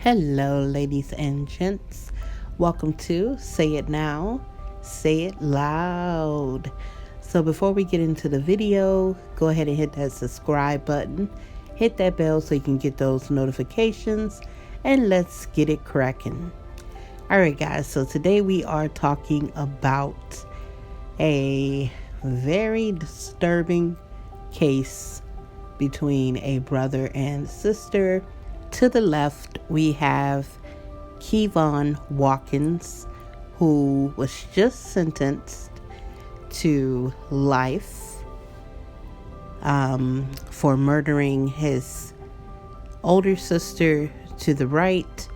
Hello, ladies and gents. Welcome to Say It Now, Say It Loud. So before we get into the video, go ahead and hit that subscribe button. Hit that bell so you can get those notifications, and let's get it cracking. All right, guys. So today we are talking about a very disturbing case between a brother and sister. To the left, we have Kevon Watkins, who was just sentenced to life for murdering his older sister. To the right,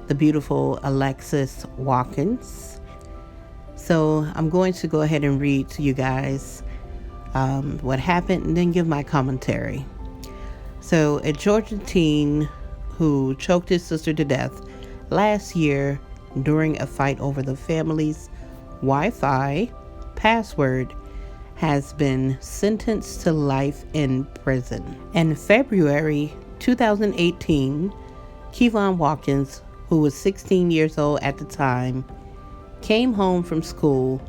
the beautiful Alexus Watkins. So I'm going to go ahead and read to you guys what happened and then give my commentary. So a Georgia teen who choked his sister to death last year during a fight over the family's Wi-Fi password has been sentenced to life in prison. In February 2018, Kevon Watkins, who was 16 years old at the time, came home from school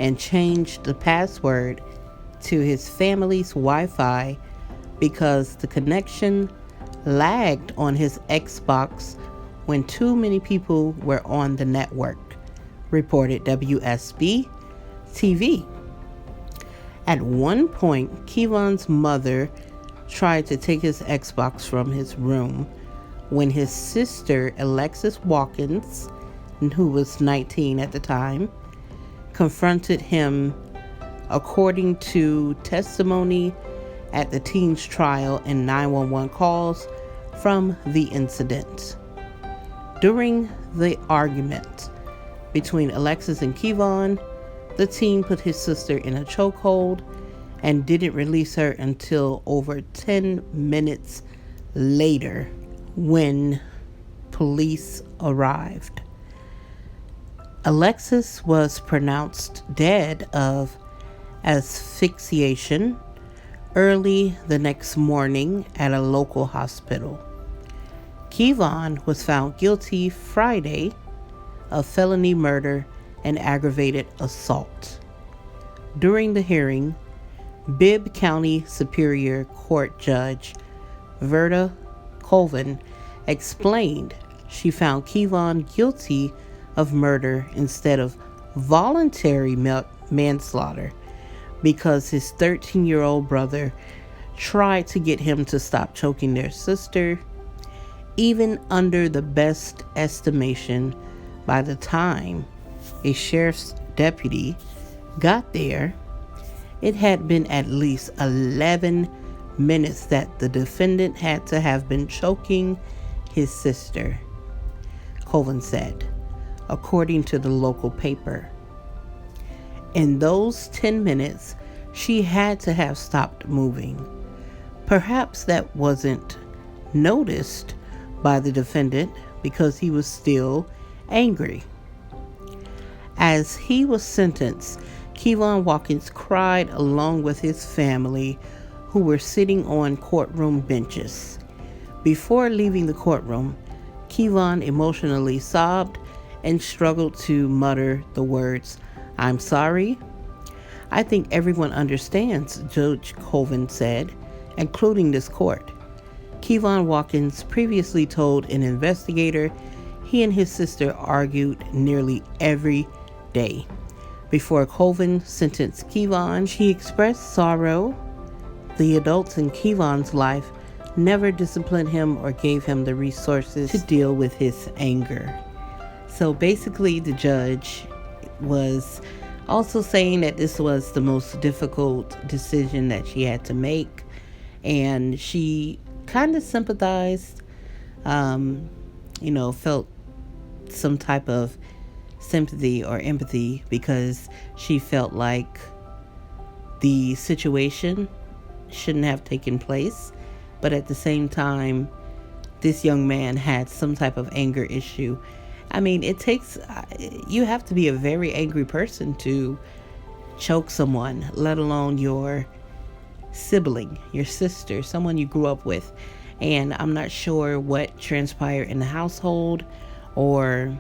and changed the password to his family's Wi-Fi because the connection lagged on his Xbox when too many people were on the network, reported WSB TV. At one point, Kevon's mother tried to take his Xbox from his room when his sister, Alexus Watkins, who was 19 at the time, confronted him, according to testimony at the teen's trial and 911 calls from the incident. During the argument between Alexus and Kevon, the teen put his sister in a chokehold and didn't release her until over 10 minutes later when police arrived. Alexus was pronounced dead of asphyxiation early the next morning at a local hospital. Kevon was found guilty Friday of felony murder and aggravated assault. During the hearing, Bibb County Superior Court Judge Verda Kevon explained she found Kevon guilty of murder instead of voluntary manslaughter because his 13-year-old brother tried to get him to stop choking their sister. Even under the best estimation, by the time a sheriff's deputy got there, it had been at least 11 minutes that the defendant had to have been choking his sister, Kevon said, according to the local paper. In those 10 minutes, she had to have stopped moving. Perhaps that wasn't noticed by the defendant because he was still angry. As he was sentenced, Kevon Watkins cried along with his family, who were sitting on courtroom benches. Before leaving the courtroom, Kevon emotionally sobbed and struggled to mutter the words, "I'm sorry." "I think everyone understands," Judge Kevon said, including this court. Kevon Watkins previously told an investigator he and his sister argued nearly every day. Before Kevon sentenced Kevon, she expressed sorrow. The adults in Kevon's life never disciplined him or gave him the resources to deal with his anger. So basically, the judge was also saying that this was the most difficult decision that she had to make, and she kind of sympathized, felt some type of sympathy or empathy because she felt like the situation shouldn't have taken place, but at the same time, this young man had some type of anger issue. I mean, you have to be a very angry person to choke someone, let alone your sibling, your sister, someone you grew up with. And I'm not sure what transpired in the household, or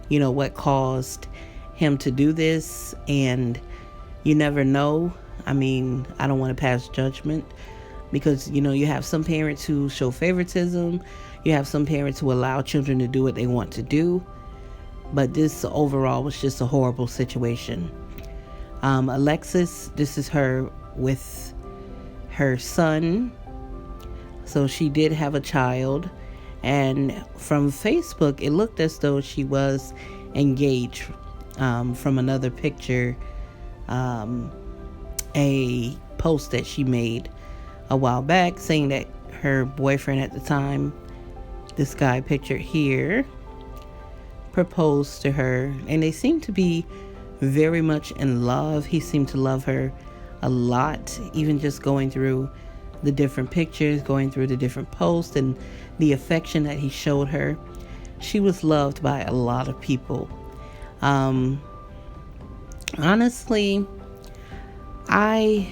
what caused him to do this. And you never know. I mean, I don't want to pass judgment, because you have some parents who show favoritism, you have some parents who allow children to do what they want to do, but this overall was just a horrible situation. Alexus, this is her with her son. So she did have a child, and from Facebook it looked as though she was engaged. From another picture, a post that she made a while back saying that her boyfriend at the time, this guy pictured here, proposed to her, and they seemed to be very much in love. He seemed to love her a lot, even just going through the different pictures, going through the different posts, and the affection that he showed her. She was loved by a lot of people. Honestly, I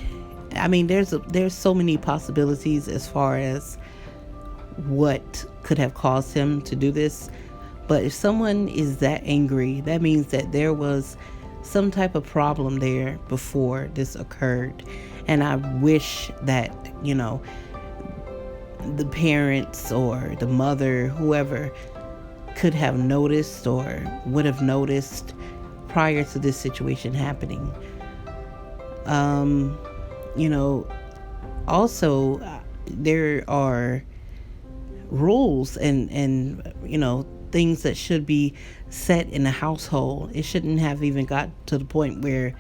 mean, there's so many possibilities as far as what could have caused him to do this. But if someone is that angry, that means that there was some type of problem there before this occurred. And I wish that, the parents or the mother, whoever, could have noticed or would have noticed prior to this situation happening. Also, there are rules and things that should be set in the household. It shouldn't have even got to the point where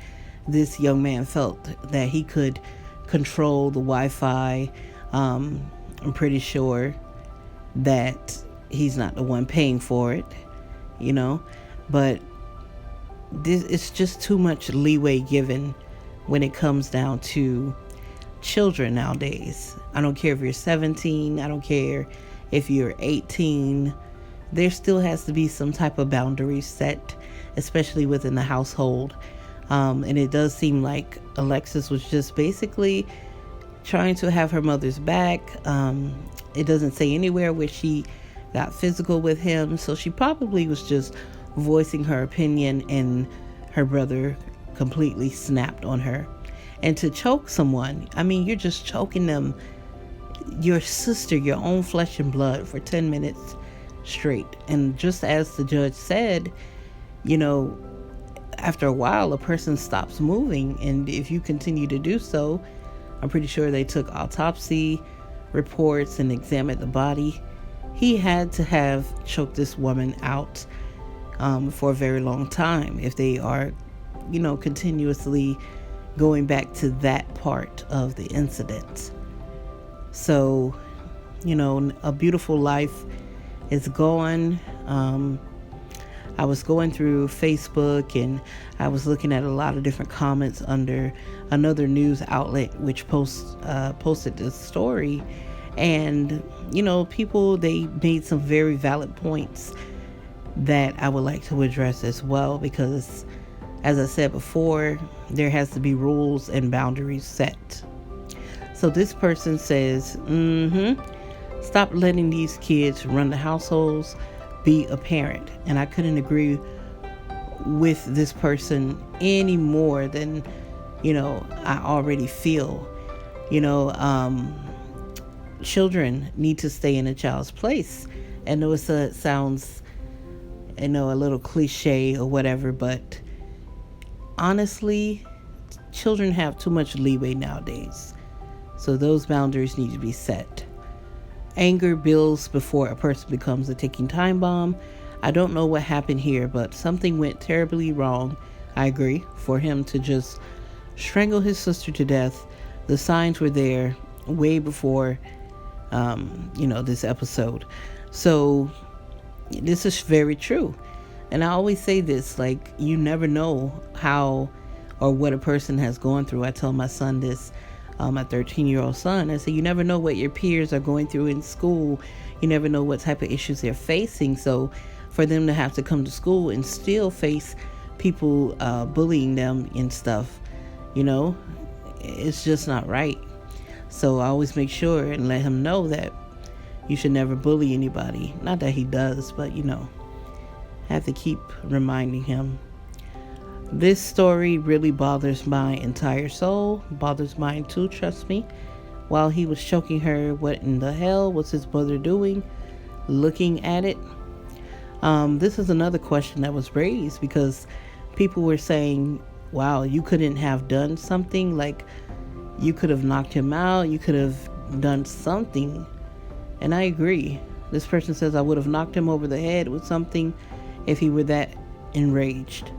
this young man felt that he could control the Wi-Fi. I'm pretty sure that he's not the one paying for it, but it's just too much leeway given when it comes down to children nowadays. I don't care if you're 17, I don't care if you're 18, there still has to be some type of boundary set, especially within the household. And it does seem like Alexus was just basically trying to have her mother's back. It doesn't say anywhere where she got physical with him, so she probably was just voicing her opinion, and her brother completely snapped on her. And to choke someone, I mean, you're just choking them, your sister, your own flesh and blood, for 10 minutes straight. And just as the judge said, after a while a person stops moving, and if you continue to do so, I'm pretty sure they took autopsy reports and examined the body. He had to have choked this woman out for a very long time if they are continuously going back to that part of the incident. So a beautiful life is gone. I was going through Facebook, and I was looking at a lot of different comments under another news outlet which posted this story, and people, they made some very valid points that I would like to address as well, because as I said before, there has to be rules and boundaries set. So this person says, stop letting these kids run the households, be a parent. And I couldn't agree with this person any more than I already feel. Children need to stay in a child's place. I know it sounds a little cliche or whatever, but honestly, children have too much leeway nowadays. So those boundaries need to be set. Anger builds before a person becomes a ticking time bomb. I don't know what happened here, but something went terribly wrong. I agree. For him to just strangle his sister to death, the signs were there way before, this episode. So this is very true. And I always say this, like, you never know how or what a person has gone through. I tell my son this, my 13-year-old son. I say, you never know what your peers are going through in school. You never know what type of issues they're facing. So for them to have to come to school and still face people bullying them and stuff, it's just not right. So I always make sure and let him know that you should never bully anybody. Not that he does, but have to keep reminding him. This story really bothers my entire soul. Bothers mine too, trust me. While he was choking her, what in the hell was his mother doing? Looking at it. This is another question that was raised because people were saying, wow, you couldn't have done something, like you could have knocked him out, you could have done something. And I agree. This person says, I would have knocked him over the head with something if he were that enraged.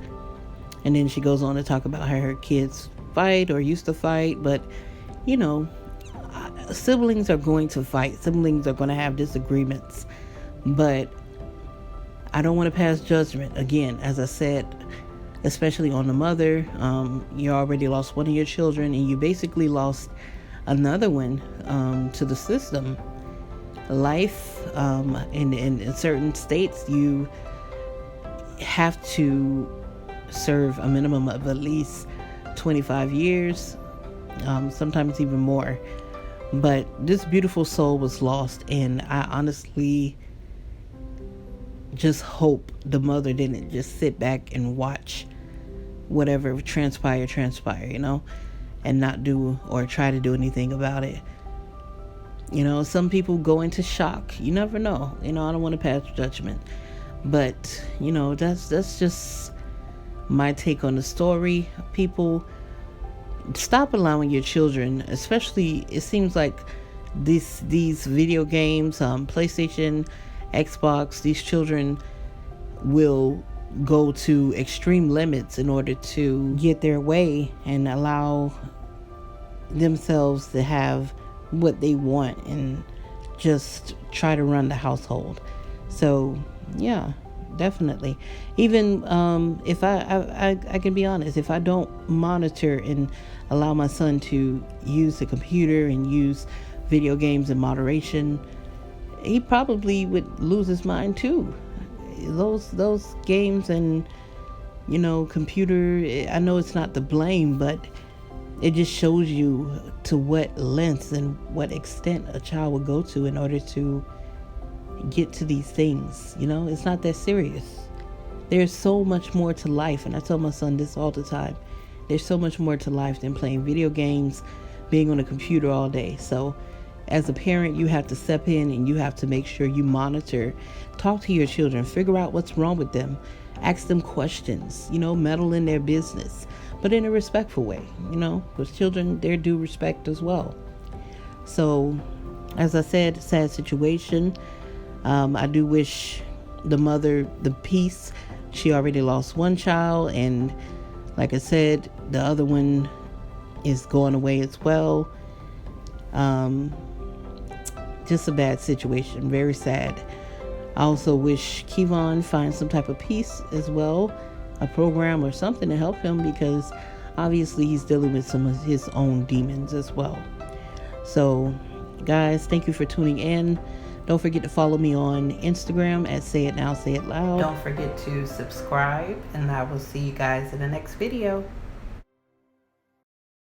And then she goes on to talk about how her kids fight or used to fight. But, siblings are going to fight. Siblings are going to have disagreements. But I don't want to pass judgment. Again, as I said, especially on the mother, you already lost one of your children and you basically lost another one to the system. Life, in certain states, you have to serve a minimum of at least 25 years, sometimes even more. But this beautiful soul was lost, and I honestly just hope the mother didn't just sit back and watch whatever transpire, and not do or try to do anything about it. Some people go into shock. You never know. I don't want to pass judgment. But, that's just my take on the story. People, stop allowing your children, especially, it seems like these video games, PlayStation, Xbox, these children will go to extreme limits in order to get their way and allow themselves to have what they want and just try to run the household. So yeah, definitely. Even if I can be honest, if I don't monitor and allow my son to use the computer and use video games in moderation, he probably would lose his mind too. Those games and computer, I know it's not the blame, but it just shows you to what lengths and what extent a child would go to in order to get to these things. It's not that serious. There's so much more to life, and I tell my son this all the time. There's so much more to life than playing video games, being on a computer all day. So as a parent, you have to step in and you have to make sure you monitor, talk to your children, figure out what's wrong with them, ask them questions, meddle in their business, but in a respectful way, because children, they're due respect as well. So, as I said, sad situation. I do wish the mother the peace. She already lost one child, and like I said, the other one is going away as well. Just a bad situation, very sad. I also wish Kevon finds some type of peace as well, a program or something to help him, because obviously he's dealing with some of his own demons as well. So guys, thank you for tuning in. Don't forget to follow me on Instagram at Say It Now, Say It Loud. Don't forget to subscribe, and I will see you guys in the next video.